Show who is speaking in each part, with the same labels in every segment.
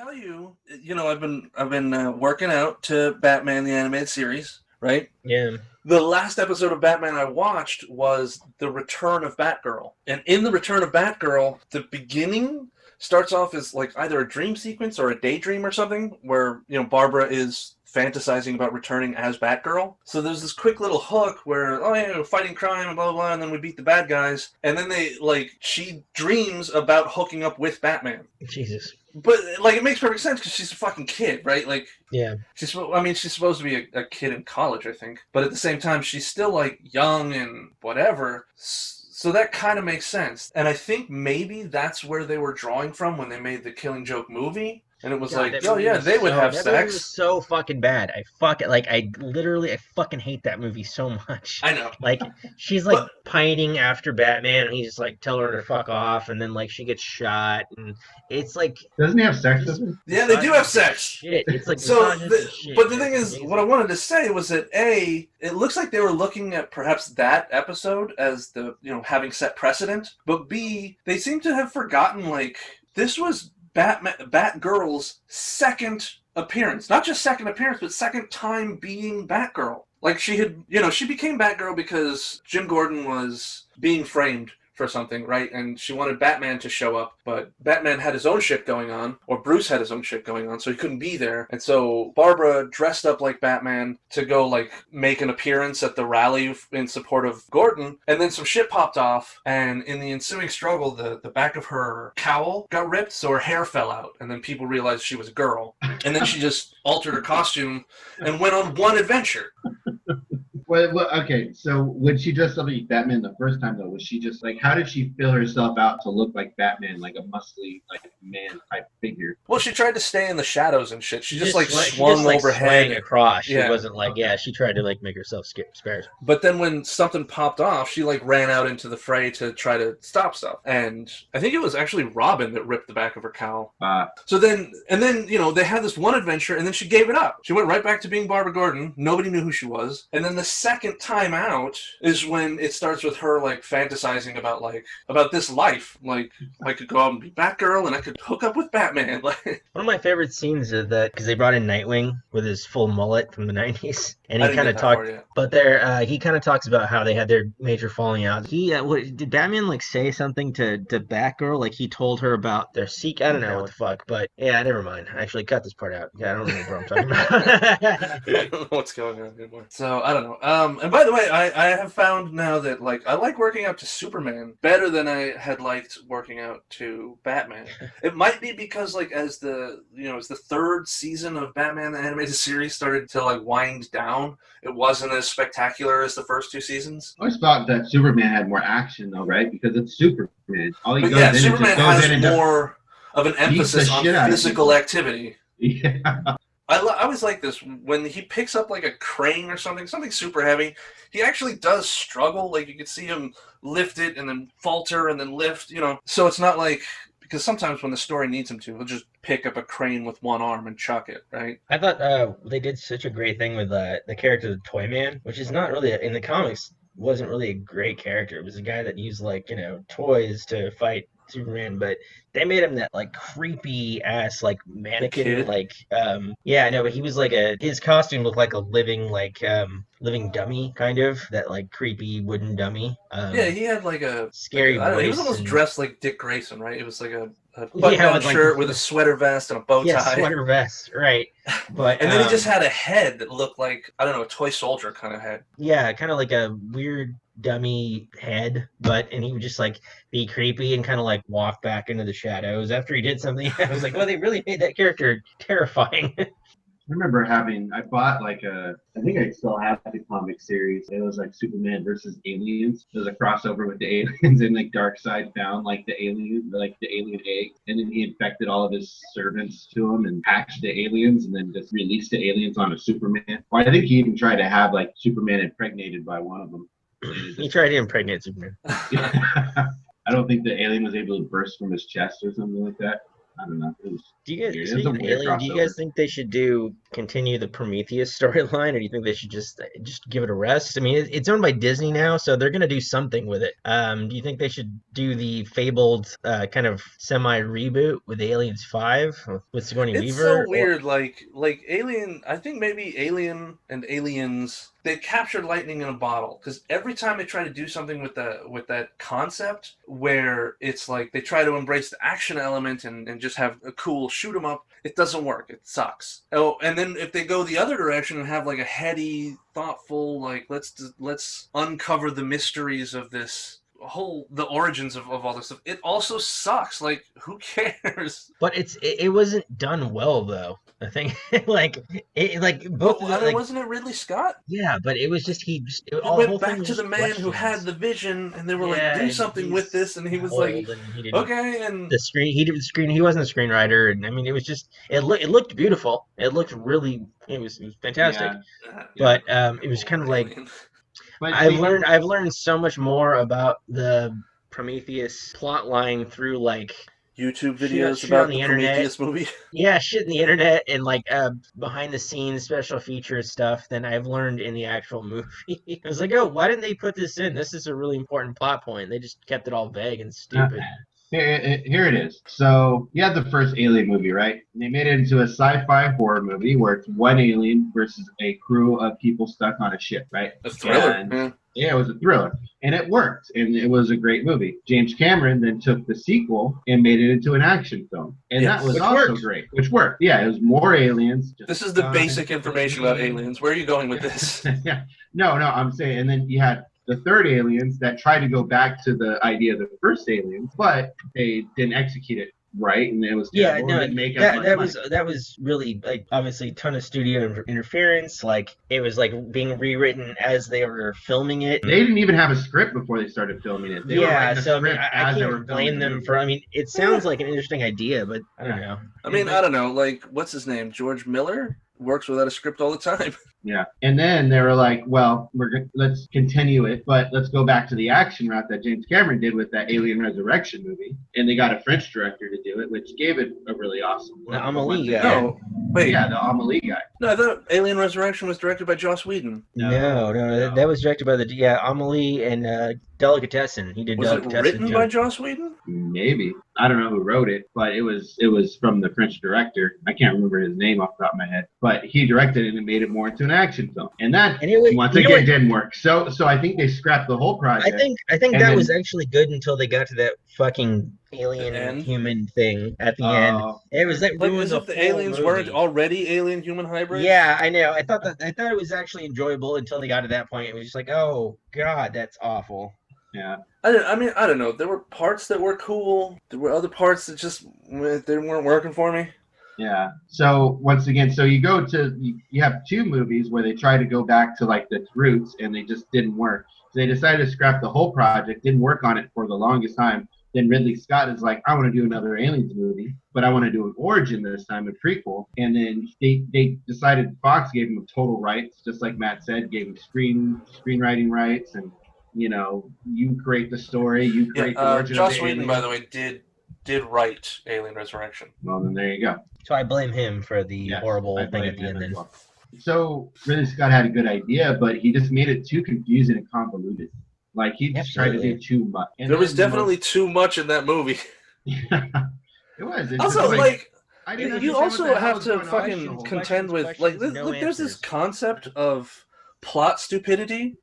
Speaker 1: tell you, I've been working out to Batman the Animated Series, right?
Speaker 2: Yeah.
Speaker 1: The last episode of Batman I watched was The Return of Batgirl. And in The Return of Batgirl, the beginning starts off as like either a dream sequence or a daydream or something where, Barbara is fantasizing about returning as Batgirl. So there's this quick little hook where, oh yeah, we're fighting crime and blah, blah, blah, and then we beat the bad guys. And then she dreams about hooking up with Batman.
Speaker 2: Jesus.
Speaker 1: But, it makes perfect sense because she's a fucking kid, right?
Speaker 2: Yeah.
Speaker 1: She's supposed to be a kid in college, I think. But at the same time, she's still, young and whatever. So that kind of makes sense. And I think maybe that's where they were drawing from when they made the Killing Joke movie. And it was
Speaker 2: God,
Speaker 1: oh yeah, they would have
Speaker 2: that movie was
Speaker 1: sex.
Speaker 2: so fucking bad. I fucking hate that movie so much.
Speaker 1: I know.
Speaker 2: Like, she's like
Speaker 1: But,
Speaker 2: pining after Batman, and he's just like telling her to fuck off, and then like she gets shot, and it's like
Speaker 3: Doesn't he have sex with
Speaker 2: just
Speaker 3: her?
Speaker 1: yeah, they do have
Speaker 2: misogynistic
Speaker 1: sex.
Speaker 2: shit. It's like
Speaker 1: So,
Speaker 2: misogynistic shit.
Speaker 1: but the
Speaker 2: and
Speaker 1: thing
Speaker 2: it's
Speaker 1: is,
Speaker 2: amazing.
Speaker 1: what I wanted to say was that it looks like they were looking at perhaps that episode as the having set precedent, but B, they seem to have forgotten this was Batgirl's second appearance, not just second appearance, but second time being Batgirl. She became Batgirl because Jim Gordon was being framed for something, right? And she wanted Batman to show up, but Batman had his own shit going on, or Bruce had his own shit going on, so he couldn't be there. And so Barbara dressed up like Batman to go, make an appearance at the rally in support of Gordon, and then some shit popped off, and in the ensuing struggle, the back of her cowl got ripped, so her hair fell out, and then people realized she was a girl. And then she just altered her costume and went on one adventure.
Speaker 3: Well, okay, so when she dressed up like Batman the first time, though, was she just how did she fill herself out to look like Batman, like a muscly, man type figure?
Speaker 1: Well, she tried to stay in the shadows and shit. She just
Speaker 2: she
Speaker 1: swung
Speaker 2: just,
Speaker 1: overhead.
Speaker 2: swang across. She
Speaker 1: Yeah.
Speaker 2: wasn't she tried to make herself scarce.
Speaker 1: But then when something popped off, she ran out into the fray to try to stop stuff. And I think it was actually Robin that ripped the back of her cowl. So then they had this one adventure, and then she gave it up. She went right back to being Barbara Gordon. Nobody knew who she was. And then the second time out is when it starts with her fantasizing about this life. I could go out and be Batgirl, and I could hook up with Batman.
Speaker 2: One of my favorite scenes is that because they brought in Nightwing with his full mullet from the '90s, and he kind of talked. But he kind of talks about how they had their major falling out. Did Batman say something to Batgirl? He told her about their seek. I don't know what the fuck, but yeah, never mind. I actually cut this part out. Yeah, I don't know what I'm talking about.
Speaker 1: I don't know what's going on anymore. So I don't know. And by the way, I have found now that I like working out to Superman better than I had liked working out to Batman. It might be because as the third season of Batman the Animated Series started to wind down, it wasn't as spectacular as the first two seasons.
Speaker 3: I always thought that Superman had more action, though, right? Because it's Superman.
Speaker 1: Superman has more of an emphasis on physical activity.
Speaker 3: Yeah.
Speaker 1: I always like this when he picks up a crane or something super heavy. He actually does struggle. You can see him lift it and then falter and then lift. So it's not because sometimes when the story needs him to, he'll just pick up a crane with one arm and chuck it, right?
Speaker 2: I thought they did such a great thing with the character of the Toyman, which is not really in the comics. Wasn't really a great character. It was a guy that used toys to fight Superman, but they made him that creepy ass mannequin yeah, I know, but he was his costume looked like a living living dummy, kind of that creepy wooden dummy.
Speaker 1: Yeah, he had a
Speaker 2: scary voice.
Speaker 1: He was almost dressed like Dick Grayson, right? It was a button-down shirt with a sweater vest and a bow tie.
Speaker 2: Yeah, sweater vest, right. But
Speaker 1: and then he just had a head that looked like, I don't know, a toy soldier kind of head.
Speaker 2: Yeah, kind of like a weird dummy head, and he would just be creepy and kind of walk back into the shadows after he did something. I was well, they really made that character terrifying.
Speaker 3: I remember I bought I think I still have the comic series. It was Superman versus aliens. There was a crossover with the aliens, and Darkseid found the alien egg, and then he infected all of his servants to him and hatched the aliens, and then just released the aliens on a Superman. Well, I think he even tried to have Superman impregnated by one of them.
Speaker 2: He tried to impregnate Superman.
Speaker 3: I don't think the alien was able to burst from his chest or something like that. I don't know.
Speaker 2: Do you guys think they should do continue the Prometheus storyline, or do you think they should just give it a rest? I mean, it's owned by Disney now, so they're gonna do something with it. Do you think they should do the fabled kind of semi reboot with Aliens 5 with Sigourney
Speaker 1: It's so
Speaker 2: Weaver, or
Speaker 1: weird, like Alien. I think maybe Alien and Aliens. They captured lightning in a bottle because every time they try to do something with that concept, where it's like they try to embrace the action element and just have a cool shoot 'em up, it doesn't work. It sucks. Oh, and then if they go the other direction and have like a heady, thoughtful, like let's uncover the mysteries of this the origins of all this stuff, it also sucks. Like, who cares?
Speaker 2: but it wasn't done well though. I think like both
Speaker 1: But
Speaker 2: of
Speaker 1: I
Speaker 2: the
Speaker 1: mean,
Speaker 2: like
Speaker 1: wasn't it Ridley Scott?
Speaker 2: yeah, but it was just
Speaker 1: It
Speaker 2: all the whole
Speaker 1: went
Speaker 2: thing
Speaker 1: back
Speaker 2: was
Speaker 1: to the
Speaker 2: just
Speaker 1: man who had
Speaker 2: questions.
Speaker 1: the vision, and they were like,
Speaker 2: Yeah,
Speaker 1: "Do
Speaker 2: and
Speaker 1: something with
Speaker 2: he's
Speaker 1: this," and he was like,
Speaker 2: old and he didn't
Speaker 1: "Okay." And
Speaker 2: the screen he did the screen he wasn't a screenwriter, and I mean it was just it looked beautiful. It looked really it was fantastic.
Speaker 3: Yeah, yeah.
Speaker 2: But it was kind
Speaker 1: more
Speaker 2: of like
Speaker 1: Alien.
Speaker 3: But they
Speaker 2: I've learned so much more about the Prometheus plot line through like
Speaker 1: YouTube videos
Speaker 2: shit on
Speaker 1: about the
Speaker 2: the internet.
Speaker 1: Prometheus movie.
Speaker 2: Yeah, shit in the internet and like behind the scenes special features stuff than I've learned in the actual movie. I was like, oh, why didn't they put this in? This is a really important plot point. They just kept it all vague and
Speaker 3: uh,
Speaker 2: stupid.
Speaker 3: here it is. So you had the first Alien movie, right? And they made it into a sci-fi horror movie where it's one alien versus a crew of people stuck on a ship, right?
Speaker 1: A thriller.
Speaker 3: And
Speaker 1: Yeah.
Speaker 3: yeah, it was a thriller, and it worked, and it was a great movie. James Cameron then took the sequel and made it into an action film, and
Speaker 1: Yes.
Speaker 3: that was
Speaker 2: Which
Speaker 3: also
Speaker 2: worked.
Speaker 3: great. Which worked. Yeah, it was more aliens.
Speaker 1: This is the basic information about aliens. Where are you going with this?
Speaker 3: Yeah. No, I'm saying, and then you had the third aliens that tried to go back to the idea of the first aliens, but they didn't execute it right, and it was
Speaker 2: Yeah,
Speaker 3: terrible.
Speaker 2: no,
Speaker 3: It didn't make as much money.
Speaker 2: that was really like obviously a ton of studio interference. Like it was like being rewritten as they were filming it.
Speaker 3: They didn't even have a script before they started filming it. They were
Speaker 2: Yeah,
Speaker 3: writing a
Speaker 2: so I mean,
Speaker 3: script
Speaker 2: I
Speaker 3: as they were
Speaker 2: can't
Speaker 3: filming
Speaker 2: blame
Speaker 3: the
Speaker 2: them
Speaker 3: movie.
Speaker 2: for. I mean, it sounds like an interesting idea, but I don't know.
Speaker 1: I mean, I don't know. Like, what's his name? George Miller works without a script all the time.
Speaker 3: Yeah, and then they were like, "Well, let's continue it, but let's go back to the action route that James Cameron did with that Alien Resurrection movie." And they got a French director to do it, which gave it a really awesome look.
Speaker 2: The
Speaker 3: But
Speaker 2: Amelie
Speaker 3: once
Speaker 2: guy.
Speaker 3: again-
Speaker 1: No, wait.
Speaker 3: yeah, the Amelie guy.
Speaker 1: No, I thought Alien Resurrection was directed by Joss Whedon.
Speaker 2: No,
Speaker 3: No.
Speaker 2: that was directed by Amelie and Delicatessen. He did
Speaker 1: Was it
Speaker 2: Delicatessen
Speaker 1: written
Speaker 2: too.
Speaker 1: by Joss Whedon?
Speaker 3: Maybe, I don't know who wrote it, but it was from the French director. I can't remember his name off the top of my head, but he directed it and made it more into an action film, and that
Speaker 2: And it was,
Speaker 3: once
Speaker 2: you know
Speaker 3: again
Speaker 2: what?
Speaker 3: didn't work. So I think they scrapped the whole project.
Speaker 2: I think
Speaker 3: And
Speaker 2: that
Speaker 3: then-
Speaker 2: was actually good until they got to that fucking
Speaker 1: The
Speaker 2: alien
Speaker 1: end?
Speaker 2: human thing at the end. It was like
Speaker 1: Like,
Speaker 2: ruined
Speaker 1: as
Speaker 2: the
Speaker 1: if the
Speaker 2: whole
Speaker 1: aliens
Speaker 2: movie.
Speaker 1: weren't already alien human hybrids?
Speaker 2: Yeah, I know. I thought it was actually enjoyable until they got to that point. It was just like, oh god, that's awful.
Speaker 3: Yeah.
Speaker 1: I mean, I don't know. There were parts that were cool. There were other parts that just they weren't working for me.
Speaker 3: Yeah. So once again, so you have two movies where they try to go back to like the roots and they just didn't work. So they decided to scrap the whole project, didn't work on it for the longest time. Then Ridley Scott is like, I want to do another Aliens movie, but I want to do an origin this time, a prequel. And then they decided Fox gave him total rights, just like Matt said, gave him screenwriting rights, and you create the story, you create the origin
Speaker 1: Joss
Speaker 3: of the
Speaker 1: Whedon,
Speaker 3: alien.
Speaker 1: by the way, did write Alien Resurrection.
Speaker 3: Well, then there you go.
Speaker 2: So I blame him for the
Speaker 3: Yes,
Speaker 2: horrible
Speaker 3: I
Speaker 2: thing
Speaker 3: blame
Speaker 2: at the
Speaker 3: him
Speaker 2: end.
Speaker 3: as
Speaker 2: Then
Speaker 3: well. So Ridley Scott had a good idea, but he just made it too confusing and convoluted. Like he just tried to do
Speaker 2: Absolutely.
Speaker 3: too much. And
Speaker 1: There was
Speaker 3: then
Speaker 1: definitely too much in that movie.
Speaker 3: it was. It's
Speaker 1: Also,
Speaker 3: just
Speaker 1: like,
Speaker 3: I didn't
Speaker 1: you
Speaker 3: understand what
Speaker 1: also
Speaker 3: the hell
Speaker 1: have
Speaker 3: was
Speaker 1: to
Speaker 3: going on.
Speaker 1: fucking
Speaker 2: Questions,
Speaker 1: contend with
Speaker 2: questions,
Speaker 1: like
Speaker 2: no
Speaker 1: look, there's this
Speaker 2: answers.
Speaker 1: concept of plot stupidity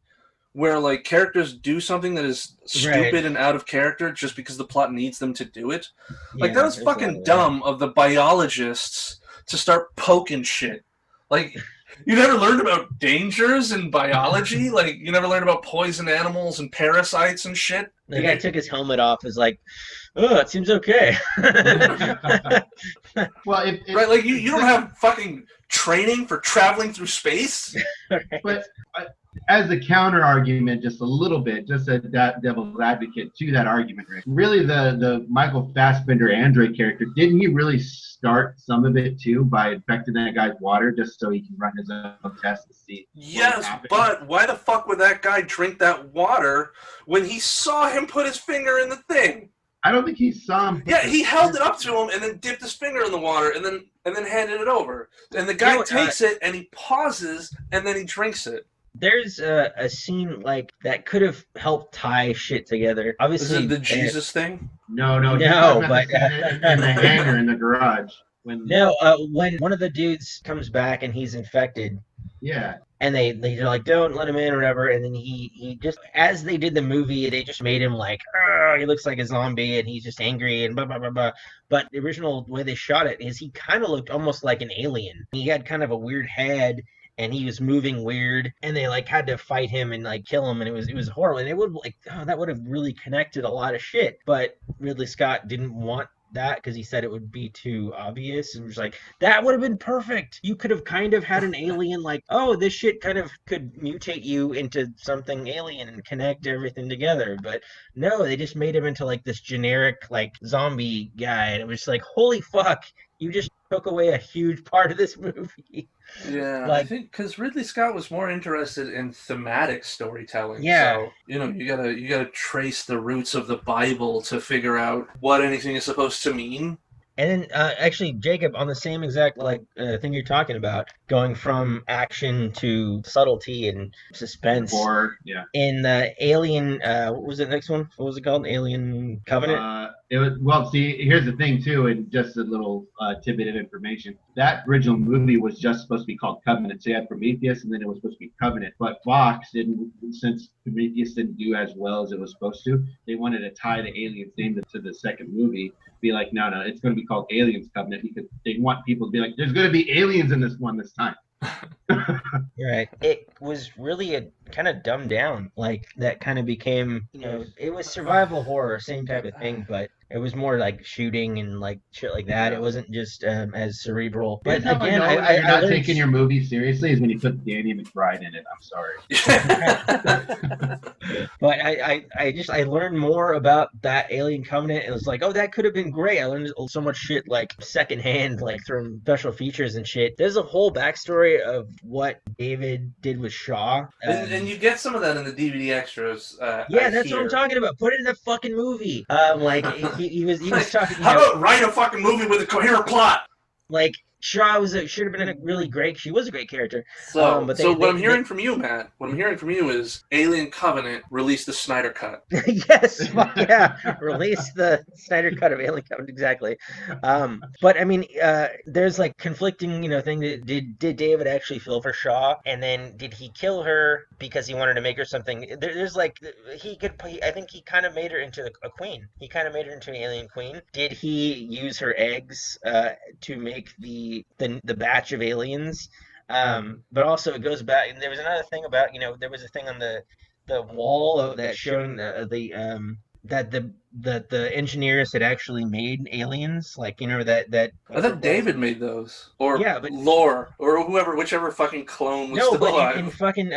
Speaker 1: where like characters do something that is stupid
Speaker 2: Right.
Speaker 1: and out of character just because the plot needs them to do it. Like
Speaker 2: Yeah,
Speaker 1: that was
Speaker 2: there's a lot
Speaker 1: fucking
Speaker 2: of that.
Speaker 1: dumb of the biologists to start poking shit. Like you never learned about dangers in biology? Like you never learned about poison animals and parasites and shit?
Speaker 2: The guy took his helmet off. Is like, oh, it seems okay.
Speaker 3: Well,
Speaker 1: Right, like you don't have fucking training for traveling through space?
Speaker 3: but as a counter argument, just a little bit, just a devil's advocate to that argument, Rick. Really, the Michael Fassbender android character, didn't he really start some of it too by infecting that guy's water just so he can run his own tests to see? what was
Speaker 1: Yes,
Speaker 3: happening?
Speaker 1: but why the fuck would that guy drink that water when he saw him put his finger in the thing?
Speaker 3: I don't think he saw him.
Speaker 1: Yeah, he held it up to him and then dipped his finger in the water and then handed it over. And the guy takes it and he pauses and then he drinks it.
Speaker 2: There's a scene like that could have helped tie shit together. Obviously,
Speaker 1: Is it the Jesus thing?
Speaker 3: No, he's
Speaker 2: No,
Speaker 3: talking about
Speaker 2: but
Speaker 3: the scene in the hangar in the garage. When
Speaker 2: one of the dudes comes back and he's infected,
Speaker 3: yeah,
Speaker 2: and they're like, don't let him in or whatever, and then he just, as they did the movie, they just made him like, "Argh," he looks like a zombie and he's just angry and blah blah blah blah. But the original way they shot it is he kind of looked almost like an alien. He had kind of a weird head and he was moving weird, and they like had to fight him and like kill him, and it was horrible. And it would like, oh, that would have really connected a lot of shit. But Ridley Scott didn't want that because he said it would be too obvious. And was like, that would have been perfect. You could have kind of had an alien like, oh, this shit kind of could mutate you into something alien and connect everything together. But no, they just made him into like this generic like zombie guy, and it was like, holy fuck, you just took away a huge part of this movie.
Speaker 1: Yeah,
Speaker 2: Like,
Speaker 1: I think because Ridley Scott was more interested in thematic storytelling.
Speaker 2: Yeah.
Speaker 1: So, you gotta trace the roots of the Bible to figure out what anything is supposed to mean.
Speaker 2: And then actually, Jacob, on the same exact like thing you're talking about, going from action to subtlety and suspense.
Speaker 3: horror, yeah.
Speaker 2: In the Alien, what was the next one? What was it called? Alien Covenant?
Speaker 3: It was, well, see, here's the thing too, and just a little tidbit of information. That original movie was just supposed to be called Covenant. So you had Prometheus, and then it was supposed to be Covenant. But Fox didn't, since Prometheus didn't do as well as it was supposed to, they wanted to tie the aliens name to the second movie. Be like, no, it's going to be called Aliens Covenant, because they want people to be like, there's going to be aliens in this one this time.
Speaker 2: Right. It was really a kind of dumbed down. Like that kind of became, it was survival horror, same type of thing, but it was more like shooting and like shit like that.
Speaker 3: Yeah.
Speaker 2: It wasn't just as cerebral. But
Speaker 3: Here's how
Speaker 2: again,
Speaker 3: I know
Speaker 2: I
Speaker 3: you're not
Speaker 2: learned-
Speaker 3: taking your movie seriously is when you put Danny McBride in it. I'm sorry.
Speaker 2: But I learned more about that Alien Covenant. It was like, oh, that could have been great. I learned so much shit like secondhand, like from special features and shit. There's a whole backstory of what David did with Shaw.
Speaker 1: And you get some of that in the DVD extras.
Speaker 2: Yeah, that's what I'm talking about. Put it in the fucking movie. Like he was talking.
Speaker 1: How about write a fucking movie with a coherent plot?
Speaker 2: Like Shaw should have been a really great. She was a great character.
Speaker 1: So,
Speaker 2: but
Speaker 1: what I'm hearing from you, Matt, is Alien Covenant release the Snyder Cut.
Speaker 2: Yes, yeah, release the Snyder Cut of Alien Covenant, exactly. But I mean, there's like conflicting, thing. Did David actually feel for Shaw, and then did he kill her because he wanted to make her something? There's like I think he kind of made her into a queen. He kind of made her into an alien queen. Did he use her eggs to make the batch of aliens? But also it goes back, and there was another thing about, there was a thing on the wall that showing that the engineers had actually made aliens, like, that
Speaker 1: I thought David made those, or
Speaker 2: yeah, but
Speaker 1: Lore, or whichever fucking clone was still alive.
Speaker 2: In fucking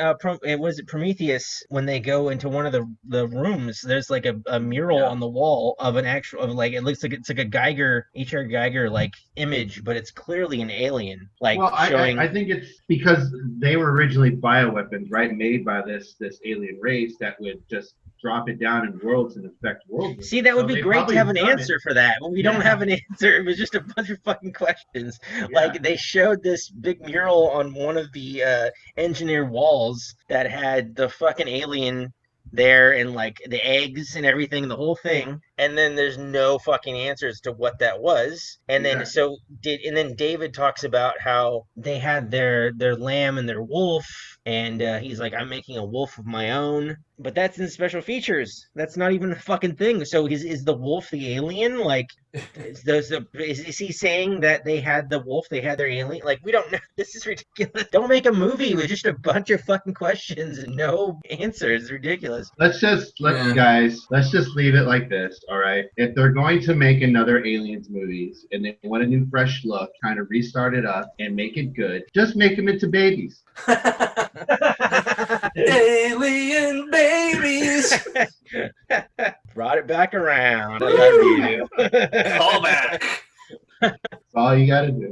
Speaker 2: was it Prometheus, when they go into one of the rooms, there's like a mural on the wall of an actual, of like, it looks like it's like a H.R. Geiger like image, but it's clearly an alien, like,
Speaker 3: well,
Speaker 2: showing.
Speaker 3: I think it's because they were originally bioweapons, right, made by this alien race that would just drop it down in worlds and affect worlds.
Speaker 2: See, that would be great to have an answer for that. But we don't have an answer. It was just a bunch of fucking questions. Yeah. Like, they showed this big mural on one of the engineer walls that had the fucking alien there and like the eggs and everything, the whole thing. And then there's no fucking answers to what that was. And then then David talks about how they had their lamb and their wolf, and he's like, I'm making a wolf of my own. But that's in special features. That's not even a fucking thing. So is the wolf the alien? Like, is he saying that they had the wolf, they had their alien? Like, we don't know. This is ridiculous. Don't make a movie with just a bunch of fucking questions and no answers. It's ridiculous.
Speaker 3: Let's just leave it like this. All right. If they're going to make another Aliens movies and they want a new fresh look, kind of restart it up and make it good, just make them into babies.
Speaker 1: Alien babies.
Speaker 2: Brought it back around. I love you.
Speaker 1: Call back.
Speaker 3: That's all you got to do.